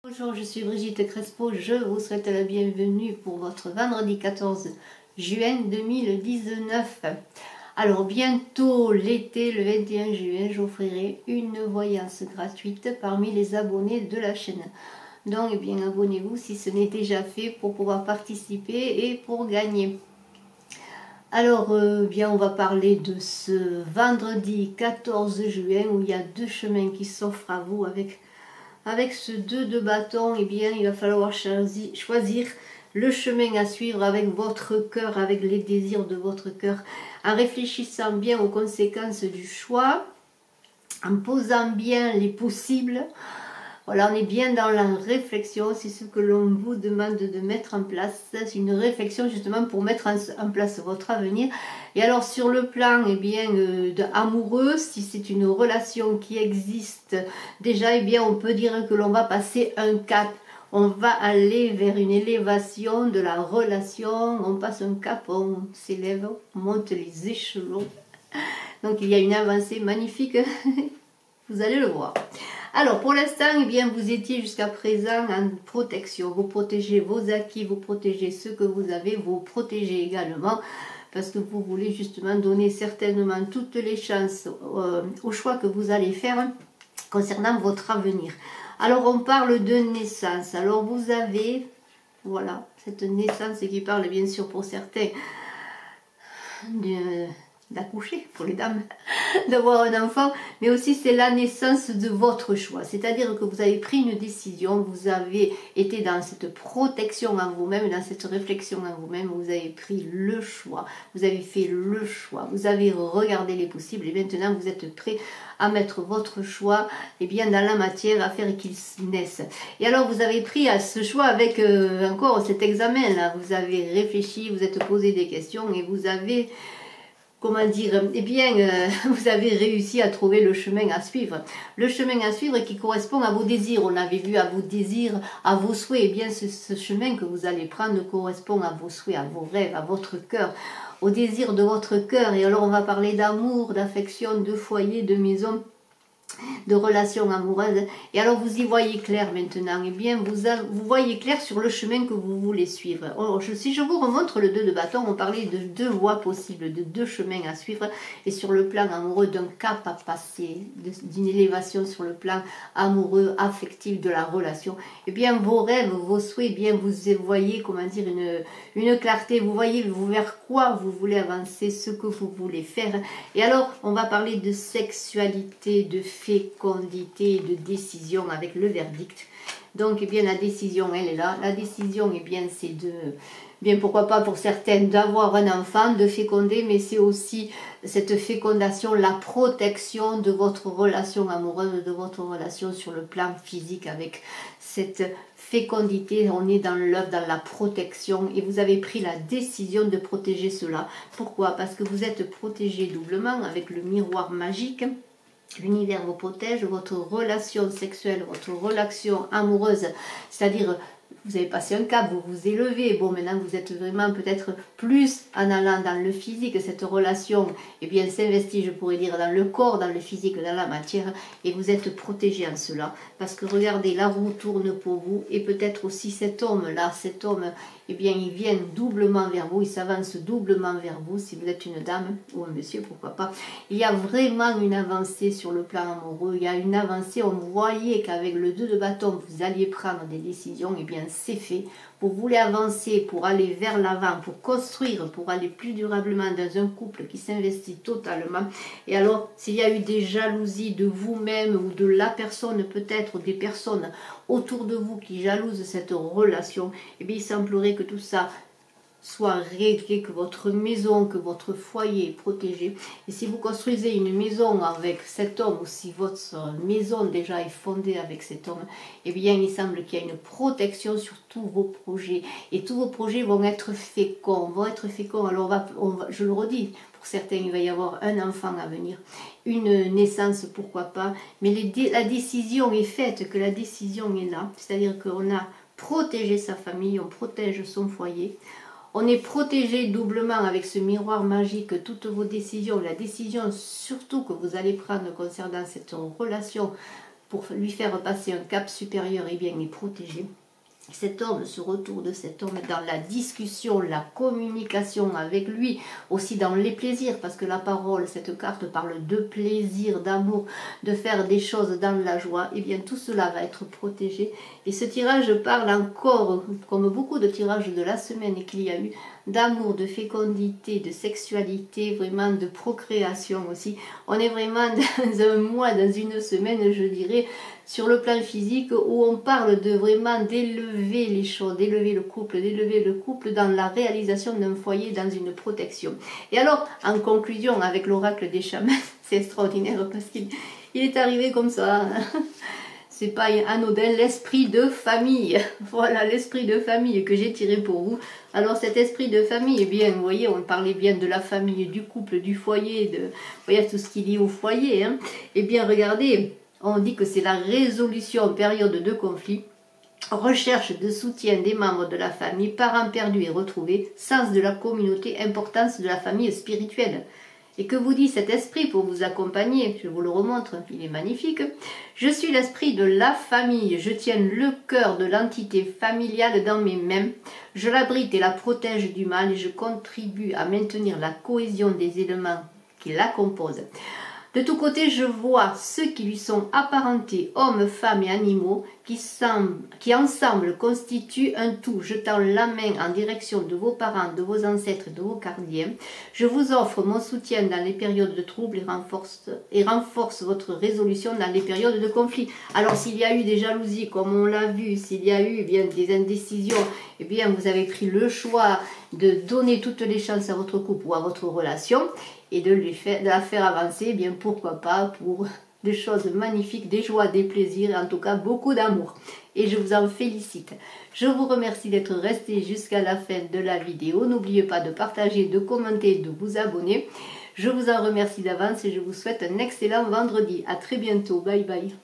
Bonjour, je suis Brigitte Crespo, je vous souhaite la bienvenue pour votre vendredi 14 juin 2019. Alors bientôt l'été, le 21 juin, j'offrirai une voyance gratuite parmi les abonnés de la chaîne. Donc eh bien abonnez-vous si ce n'est déjà fait pour pouvoir participer et pour gagner. Alors bien on va parler de ce vendredi 14 juin où il y a deux chemins qui s'offrent à vous avec ce 2 de bâton. Eh bien il va falloir choisir le chemin à suivre avec votre cœur, avec les désirs de votre cœur, en réfléchissant bien aux conséquences du choix, en posant bien les possibles. Voilà, on est bien dans la réflexion, c'est ce que l'on vous demande de mettre en place. C'est une réflexion justement pour mettre en place votre avenir. Et alors sur le plan eh bien, amoureux, si c'est une relation qui existe déjà, eh bien, on peut dire que l'on va passer un cap. On va aller vers une élévation de la relation, on passe un cap, on s'élève, on monte les échelons. Donc il y a une avancée magnifique, vous allez le voir. Alors pour l'instant, eh bien, vous étiez jusqu'à présent en protection. Vous protégez vos acquis, vous protégez ce que vous avez, vous protégez également parce que vous voulez justement donner certainement toutes les chances au choix que vous allez faire concernant votre avenir. Alors on parle de naissance. Alors vous avez, voilà, cette naissance qui parle bien sûr pour certains d'accoucher, pour les dames, d'avoir un enfant, mais aussi c'est la naissance de votre choix. C'est-à-dire que vous avez pris une décision, vous avez été dans cette protection en vous-même, dans cette réflexion en vous-même, vous avez pris le choix, vous avez fait le choix, vous avez regardé les possibles et maintenant vous êtes prêt à mettre votre choix eh bien, dans la matière, à faire qu'il naisse. Et alors vous avez pris à ce choix avec encore cet examen-là, vous avez réfléchi, vous êtes posé des questions et vous avez, comment dire, eh bien, vous avez réussi à trouver le chemin à suivre. Le chemin à suivre qui correspond à vos désirs. On avait vu à vos désirs, à vos souhaits. Eh bien, ce chemin que vous allez prendre correspond à vos souhaits, à vos rêves, à votre cœur, au désir de votre cœur. Et alors, on va parler d'amour, d'affection, de foyer, de maison, de relations amoureuses. Et alors vous y voyez clair maintenant. Eh bien vous voyez clair sur le chemin que vous voulez suivre. Alors, si je vous remontre le 2 de bâton, on parlait de deux voies possibles, de deux chemins à suivre. Et sur le plan amoureux, d'un cap à passer, d'une élévation sur le plan amoureux, affectif de la relation. Eh bien vos rêves, vos souhaits, eh bien vous voyez, comment dire, une clarté. Vous voyez vers quoi vous voulez avancer, ce que vous voulez faire. Et alors on va parler de sexualité, de fécondité, de décision avec le verdict. Donc eh bien la décision elle est là. La décision eh bien c'est de, bien pourquoi pas pour certaines d'avoir un enfant, de féconder, mais c'est aussi cette fécondation, la protection de votre relation amoureuse, de votre relation sur le plan physique avec cette fécondité. On est dans l'œuvre, dans la protection et vous avez pris la décision de protéger cela. Pourquoi? Parce que vous êtes protégé doublement avec le miroir magique. L'univers vous protège, votre relation sexuelle, votre relation amoureuse, c'est-à-dire vous avez passé un cap, vous vous élevez, bon maintenant vous êtes vraiment peut-être plus en allant dans le physique, cette relation eh bien s'investit, je pourrais dire, dans le corps, dans le physique, dans la matière, et vous êtes protégé en cela, parce que regardez, la roue tourne pour vous, et peut-être aussi cet homme-là, cet homme, eh bien il vient doublement vers vous, il s'avance doublement vers vous, si vous êtes une dame ou un monsieur, pourquoi pas. Il y a vraiment une avancée sur le plan amoureux, il y a une avancée, on voyait qu'avec le 2 de bâton, vous alliez prendre des décisions, eh bien c'est fait. Vous voulez avancer pour aller vers l'avant, pour construire, pour aller plus durablement dans un couple qui s'investit totalement. Et alors, s'il y a eu des jalousies de vous-même ou de la personne, peut-être des personnes autour de vous qui jalousent cette relation, eh bien, il semblerait que tout ça soit réglé, que votre maison, que votre foyer est protégé. Et si vous construisez une maison avec cet homme, ou si votre maison déjà est fondée avec cet homme, eh bien il semble qu'il y a une protection sur tous vos projets. Et tous vos projets vont être féconds, Alors je le redis, pour certains il va y avoir un enfant à venir, une naissance pourquoi pas, mais la décision est faite, que la décision est là. C'est-à-dire qu'on a protégé sa famille, on protège son foyer. On est protégé doublement avec ce miroir magique, toutes vos décisions, la décision surtout que vous allez prendre concernant cette relation pour lui faire passer un cap supérieur, eh bien, est protégé. Cet homme, ce retour de cet homme dans la discussion, la communication avec lui, aussi dans les plaisirs, parce que la parole, cette carte parle de plaisir, d'amour, de faire des choses dans la joie, et bien tout cela va être protégé. Et ce tirage parle encore, comme beaucoup de tirages de la semaine qu'il y a eu, d'amour, de fécondité, de sexualité, vraiment de procréation aussi. On est vraiment dans un mois, dans une semaine, je dirais, sur le plan physique, où on parle de vraiment d'élever les choses, d'élever le couple dans la réalisation d'un foyer, dans une protection. Et alors, en conclusion, avec l'oracle des chamans, c'est extraordinaire parce qu'il est arrivé comme ça. C'est pas anodin, l'esprit de famille. Voilà, l'esprit de famille que j'ai tiré pour vous. Alors cet esprit de famille, eh bien, vous voyez, on parlait bien de la famille, du couple, du foyer, vous voyez, tout ce qui est lié au foyer. Hein. Eh bien, regardez, on dit que c'est la résolution en période de conflit, recherche de soutien des membres de la famille, parents perdus et retrouvés, sens de la communauté, importance de la famille spirituelle. Et que vous dit cet esprit pour vous accompagner? Je vous le remontre, il est magnifique. Je suis l'esprit de la famille, je tiens le cœur de l'entité familiale dans mes mains. Je l'abrite et la protège du mal et je contribue à maintenir la cohésion des éléments qui la composent. De tous côtés, je vois ceux qui lui sont apparentés, hommes, femmes et animaux, qui ensemble constituent un tout, jetant la main en direction de vos parents, de vos ancêtres et de vos gardiens. Je vous offre mon soutien dans les périodes de troubles et renforce votre résolution dans les périodes de conflit. Alors s'il y a eu des jalousies, comme on l'a vu, s'il y a eu bien des indécisions, eh bien vous avez pris le choix de donner toutes les chances à votre couple ou à votre relation et de la faire avancer, eh bien pourquoi pas pour des choses magnifiques, des joies, des plaisirs, et en tout cas beaucoup d'amour. Et je vous en félicite. Je vous remercie d'être resté jusqu'à la fin de la vidéo. N'oubliez pas de partager, de commenter, de vous abonner. Je vous en remercie d'avance et je vous souhaite un excellent vendredi. À très bientôt. Bye bye.